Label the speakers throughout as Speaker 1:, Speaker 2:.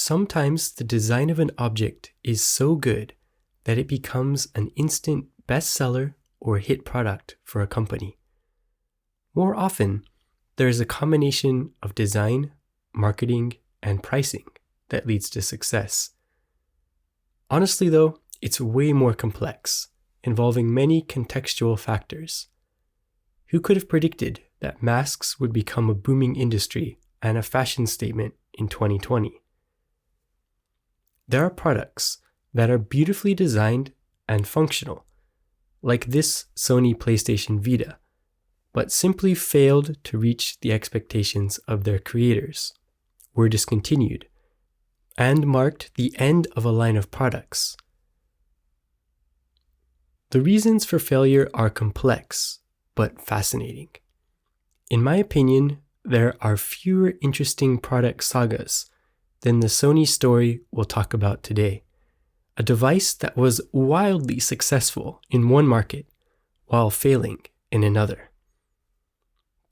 Speaker 1: Sometimes the design of an object is so good that it becomes an instant bestseller or hit product for a company. More often, there is a combination of design, marketing, and pricing that leads to success. Honestly though, it's way more complex, involving many contextual factors. Who could have predicted that masks would become a booming industry and a fashion statement in 2020? There are products that are beautifully designed and functional, like this Sony PlayStation Vita, but simply failed to reach the expectations of their creators, were discontinued, and marked the end of a line of products. The reasons for failure are complex, but fascinating. In my opinion, there are fewer interesting product sagas than the Sony story we'll talk about today. A device that was wildly successful in one market while failing in another.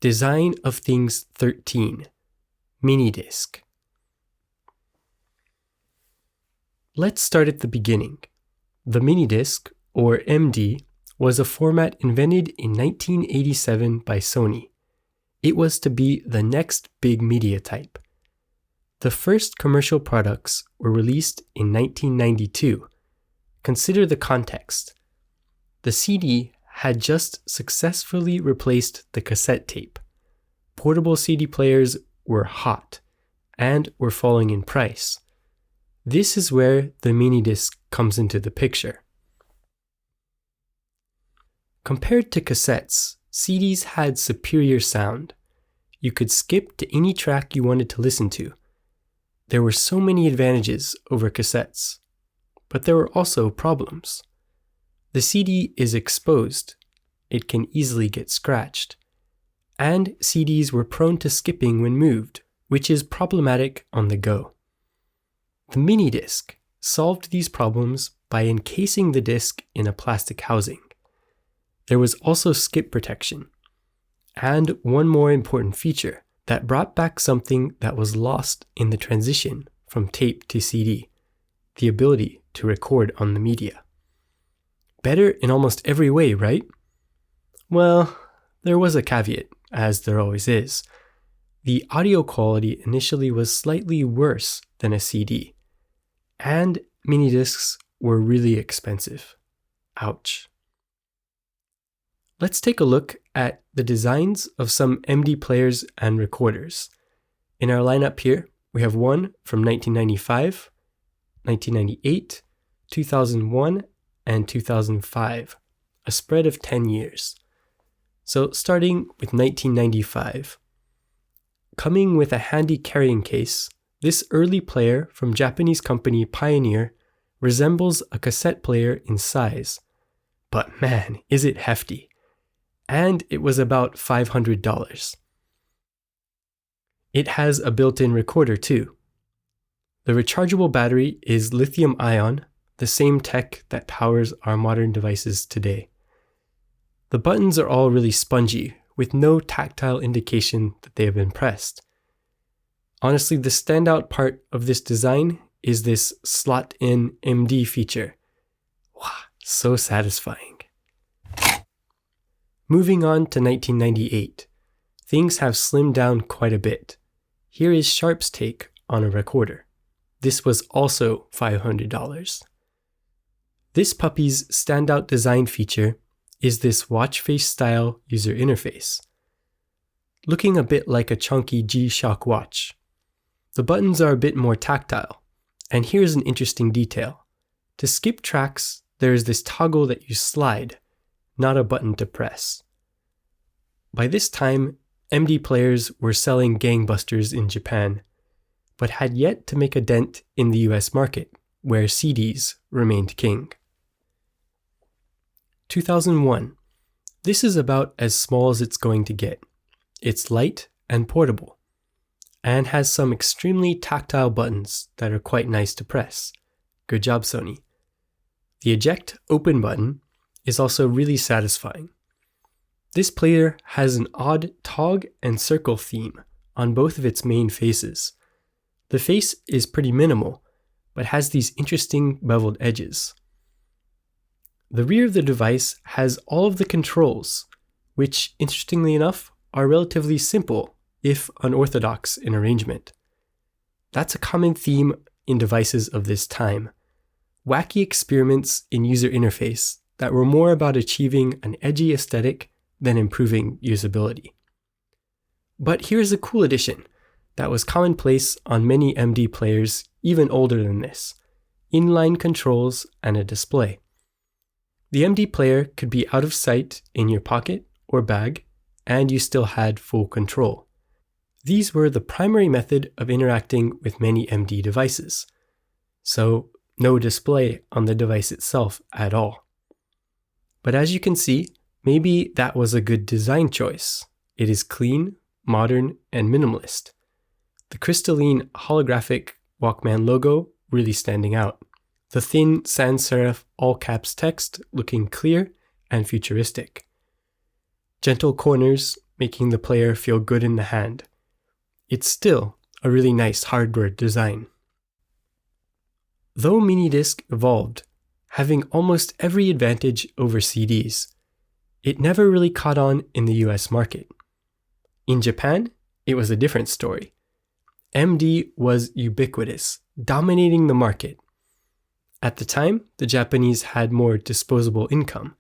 Speaker 1: Design of Things 13, Minidisk. Let's start at the beginning. The Minidisk, or MD, was a format invented in 1987 by Sony. It was to be the next big media type. The first commercial products were released in 1992. Consider the context. The CD had just successfully replaced the cassette tape. Portable CD players were hot and were falling in price. This is where the Minidisk comes into the picture. Compared to cassettes, CDs had superior sound. You could skip to any track you wanted to listen to. There were so many advantages over cassettes, but there were also problems. The CD is exposed. It can easily get scratched. And CDs were prone to skipping when moved, which is problematic on the go. The Minidisk solved these problems by encasing the disc in a plastic housing. There was also skip protection, and one more important feature that brought back something that was lost in the transition from tape to CD, the ability to record on the media. Better in almost every way, right? Well, there was a caveat, as there always is. The audio quality initially was slightly worse than a CD, and Minidisks were really expensive. Ouch. Let's take a look at the designs of some MD players and recorders. In our lineup here, we have one from 1995, 1998, 2001, and 2005, a spread of 10 years. So starting with 1995. Coming with a handy carrying case, this early player from Japanese company Pioneer resembles a cassette player in size. But man, is it hefty. And it was about $500. It has a built-in recorder too. The rechargeable battery is lithium-ion, the same tech that powers our modern devices today. The buttons are all really spongy, with no tactile indication that they have been pressed. Honestly, the standout part of this design is this slot-in MD feature. Wow, so satisfying. Moving on to 1998, things have slimmed down quite a bit. Here is Sharp's take on a recorder. This was also $500. This puppy's standout design feature is this watch face style user interface, looking a bit like a chunky G-Shock watch. The buttons are a bit more tactile, and here's an interesting detail. To skip tracks, there is this toggle that you slide, not a button to press. By this time, MD players were selling gangbusters in Japan, but had yet to make a dent in the US market, where CDs remained king. 2001. This is about as small as it's going to get. It's light and portable, and has some extremely tactile buttons that are quite nice to press. Good job, Sony. The eject open button is also really satisfying. This player has an odd tog and circle theme on both of its main faces. The face is pretty minimal, but has these interesting beveled edges. The rear of the device has all of the controls, which, interestingly enough, are relatively simple, if unorthodox in arrangement. That's a common theme in devices of this time. Wacky experiments in user interface that were more about achieving an edgy aesthetic than improving usability. But here's a cool addition that was commonplace on many MD players even older than this: inline controls and a display. The MD player could be out of sight in your pocket or bag, and you still had full control. These were the primary method of interacting with many MD devices, so no display on the device itself at all. But as you can see, maybe that was a good design choice. It is clean, modern, and minimalist. The crystalline holographic Walkman logo really standing out. The thin sans serif all caps text looking clear and futuristic. Gentle corners making the player feel good in the hand. It's still a really nice hardware design. Though Minidisk evolved, having almost every advantage over CDs, it never really caught on in the US market. In Japan, it was a different story. MD was ubiquitous, dominating the market. At the time, the Japanese had more disposable income,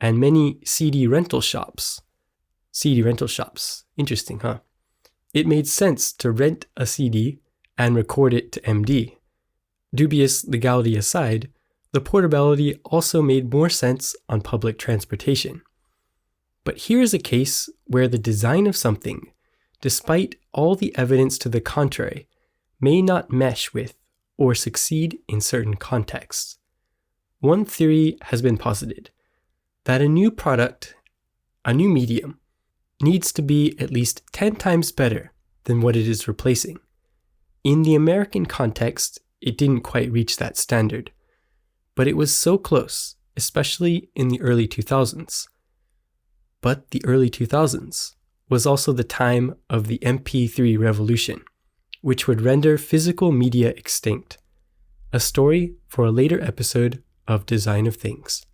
Speaker 1: and many CD rental shops. Interesting, huh? It made sense to rent a CD and record it to MD. Dubious legality aside, the portability also made more sense on public transportation. But here's a case where the design of something, despite all the evidence to the contrary, may not mesh with or succeed in certain contexts. One theory has been posited, that a new product, a new medium, needs to be at least 10 times better than what it is replacing. In the American context, it didn't quite reach that standard, but it was so close, especially in the early 2000s. But the early 2000s was also the time of the MP3 revolution, which would render physical media extinct. A story for a later episode of Design of Things.